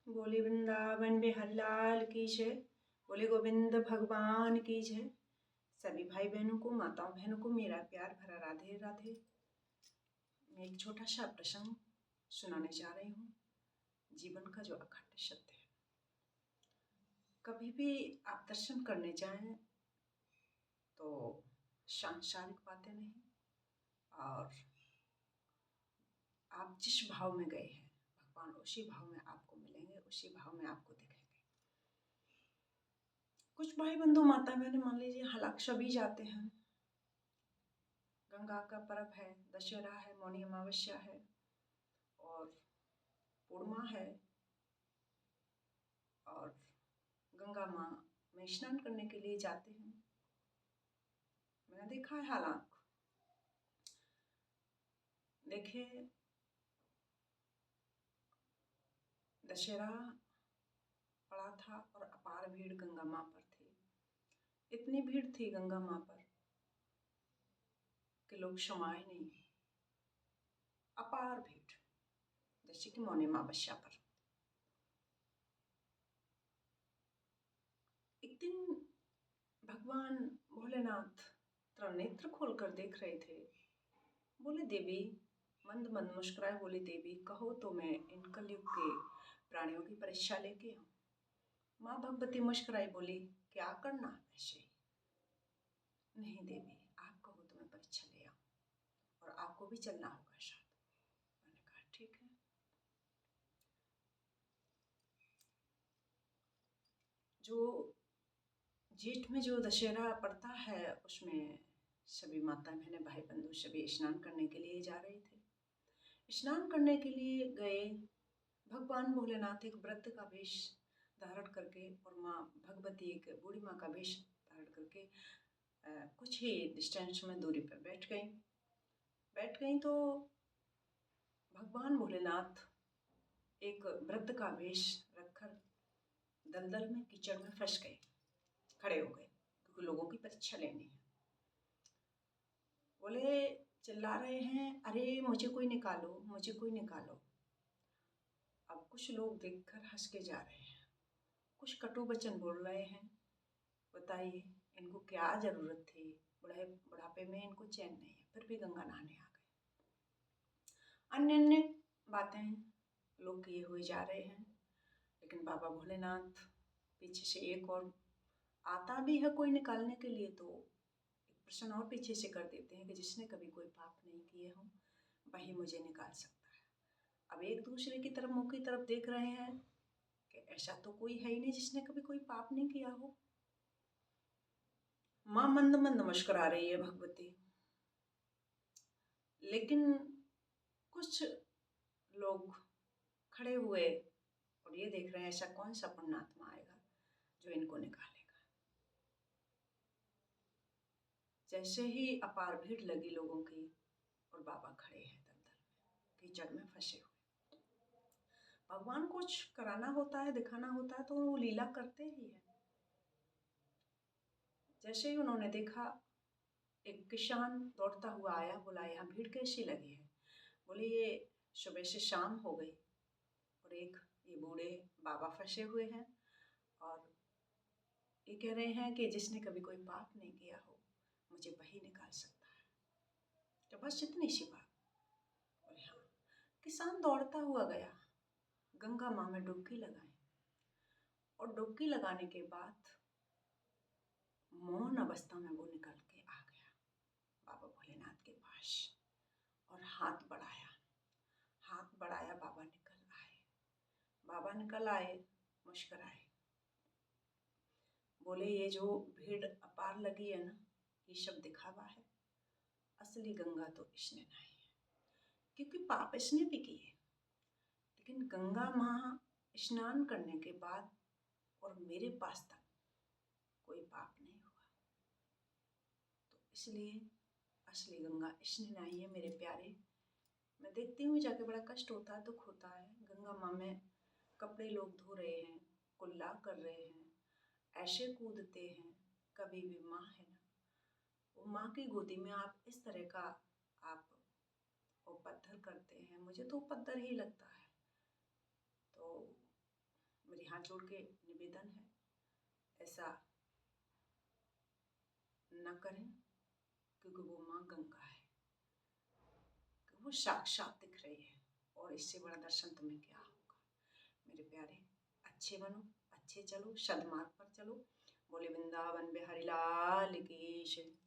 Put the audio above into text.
बोले वृंदावन बिहारी लाल की जय। बोले गोविंद भगवान की जय। सभी भाई बहनों को, माताओं बहनों को मेरा प्यार भरा राधे राधे। मैं एक छोटा सा प्रसंग सुनाने जा रही हूँ, जीवन का जो अखंड सत्य है। कभी भी आप दर्शन करने जाएं तो सांसारिक बातें नहीं, और आप जिस भाव में गए हैं भगवान उसी भाव में आपको मिलेंगे, उसी भाव में आपको दिखेंगे। कुछ भाई बंधु माता बहने मान लीजिए, हालांकि सभी जाते हैं। गंगा का पर्व है, दशहरा है, मौनी अमावस्या है और पूर्णिमा है, और गंगा माँ में स्नान करने के लिए जाते हैं। मैंने देखा है। हालांकि देखिए, दशहरा पड़ा था और अपार भीड़ गंगा माँ पर थी। इतनी भीड़ थी गंगा माँ पर कि लोग समाये नहीं। अपार भीड़, जैसे कि मौनी अमावस्या पर। एक दिन भगवान भोलेनाथ नेत्र खोलकर देख रहे थे। बोले देवी, मंद मंद मुस्कुराए, बोले देवी कहो तो मैं इन कलयुग के प्राणियों की परीक्षा लेके आऊं। माँ भगवती मुस्कुराई, बोली क्या करना ऐसे? नहीं देवी, आप कहो तो मैं परीक्षा ले आऊं, और आपको भी चलना होगा साथ। मैंने कहा ठीक है। जो जेठ में जो दशहरा पड़ता है उसमें सभी माता बहनें भाई बंधु सभी स्नान करने के लिए जा रहे थे। स्नान करने के लिए गए। भगवान भोलेनाथ एक व्रत का वेश धारण करके और माँ भगवती एक बूढ़ी माँ का वेश धारण करके कुछ ही डिस्टेंस में दूरी पर बैठ गई तो भगवान भोलेनाथ एक व्रत का वेश रखकर दलदल में, कीचड़ में फंस गए, खड़े हो गए, क्योंकि लोगों की परीक्षा लेनी है। बोले, चिल्ला रहे हैं, अरे मुझे कोई निकालो, मुझे कोई निकालो। अब कुछ लोग देखकर हंस के जा रहे हैं, कुछ कटु वचन बोल रहे हैं। बताइए इनको क्या जरूरत थी? बुढ़ापे में इनको चैन नहीं है, फिर भी गंगा नहाने आ गए। अन्य अन्य बातें लोग किए हुए जा रहे हैं, लेकिन बाबा भोलेनाथ पीछे से एक और आता भी है कोई निकालने के लिए, तो एक प्रश्न और पीछे से कर देते हैं कि जिसने कभी कोई पाप नहीं किए हों वही मुझे निकाल सकता है। अब एक दूसरे की तरफ, मुंह की तरफ देख रहे हैं कि ऐसा तो कोई है ही नहीं जिसने कभी कोई पाप नहीं किया हो। माँ मंद मंद मुस्कुरा रही है भगवती, लेकिन कुछ लोग खड़े हुए और ये देख रहे हैं ऐसा कौन सा पुण्यात्मा आएगा जो इनको निकालेगा। जैसे ही अपार भीड़ लगी लोगों की और बाबा खड़े हैं दलदल में, कीचड़ में फंसे हुए। भगवान कुछ कराना होता है, दिखाना होता है तो वो लीला करते ही है। जैसे ही उन्होंने देखा, एक किसान दौड़ता हुआ आया, बोला यहाँ भीड़ कैसी लगी है? बोले ये सुबह से शाम हो गई और एक ये बूढ़े बाबा फंसे हुए हैं, और ये कह रहे हैं कि जिसने कभी कोई पाप नहीं किया हो मुझे वही निकाल सकता है। तो बस इतनी सी बात। बोले हाँ। किसान दौड़ता हुआ गया, गंगा माँ में डुबकी लगाई, और डुबकी लगाने के बाद मौन अवस्था में वो निकल के आ गया बाबा भोलेनाथ के पास, और हाथ बढ़ाया, बाबा निकल आए, मुस्कुराए। बोले ये जो भीड़ अपार लगी है ना, ये सब दिखावा है, असली गंगा तो इसने नहाई है, क्योंकि पाप इसने भी किए। लेकिन गंगा माँ स्नान करने के बाद और मेरे पास तक कोई पाप नहीं हुआ, तो इसलिए असली गंगा इसने नहाई है। मेरे प्यारे, मैं देखती हूँ जाके बड़ा कष्ट होता है, दुख होता है। गंगा माँ में कपड़े लोग धो रहे हैं, कुल्ला कर रहे हैं, ऐसे कूदते हैं। कभी भी माँ है ना, वो माँ की गोदी में आप इस तरह का आप वो पत्थर करते हैं, मुझे तो पत्थर ही लगता है। तो मेरी हाथ जोड़ के निवेदन है, ऐसा न करें, क्योंकि वो माँ गंगा है, वो साक्षात दिख रही है और इससे बड़ा दर्शन तुम्हें क्या होगा। मेरे प्यारे, अच्छे बनो, अच्छे चलो, सदमार्ग पर चलो। बोले वृंदावन बिहारी लाल की जय।